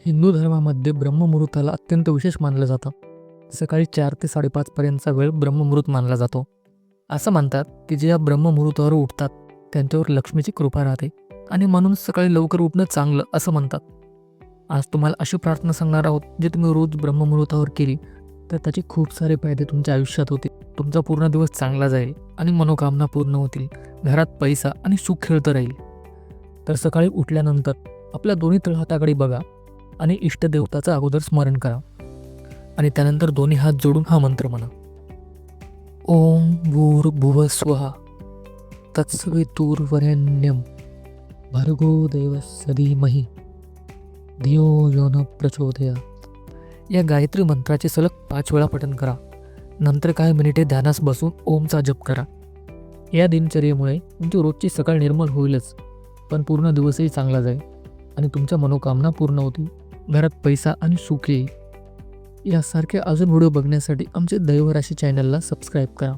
हिंदू धर्मामध्ये ब्रह्ममुहूर्ताला अत्यंत विशेष मानलं जातं. सकाळी 4 ते 5:30 पर्यंतचा वेळ ब्रह्ममुहूर्त मानला जातो. असं म्हणतात की जे या ब्रह्ममुहूर्तावर उठतात त्यांच्यावर लक्ष्मीची कृपा राहते आणि म्हणून सकाळी लवकर उठणं चांगलं असं म्हणतात. आज तुम्हाला अशी प्रार्थना सांगणार आहोत जे तुम्ही रोज ब्रह्ममुहूर्तावर केली तर त्याचे खूप सारे फायदे तुमच्या आयुष्यात होतील. तुमचा पूर्ण दिवस चांगला जाईल आणि मनोकामना पूर्ण होतील. घरात पैसा आणि सुख खेळतं राहील. तर सकाळी उठल्यानंतर आपल्या दोन्ही तळहाताकडे बघा आणि इष्टदेवताचं अगोदर स्मरण करा आणि त्यानंतर दोन्ही हात जोडून हा मंत्र म्हणा. ओम भूर्भुवस्वः तत्सवितुर्वरेण्यं भर्गो देवस्य धीमहि धियो यो न प्रचोदयात्. या गायत्री मंत्राचे सलग 5 वेळा पठण करा. नंतर काही मिनिटे ध्यानास बसून ओमचा जप करा. या दिनचर्येमुळे तुमची रोजची सकाळ निर्मळ होईलच, पण पूर्ण दिवसही चांगला जाईल आणि तुमच्या मनोकामना पूर्ण होतील. घरात पैसा आणि सुख येईल. यासारखे अजून व्हिडिओ बघण्यासाठी आमचे दैवराशी चॅनलला सबस्क्राईब करा.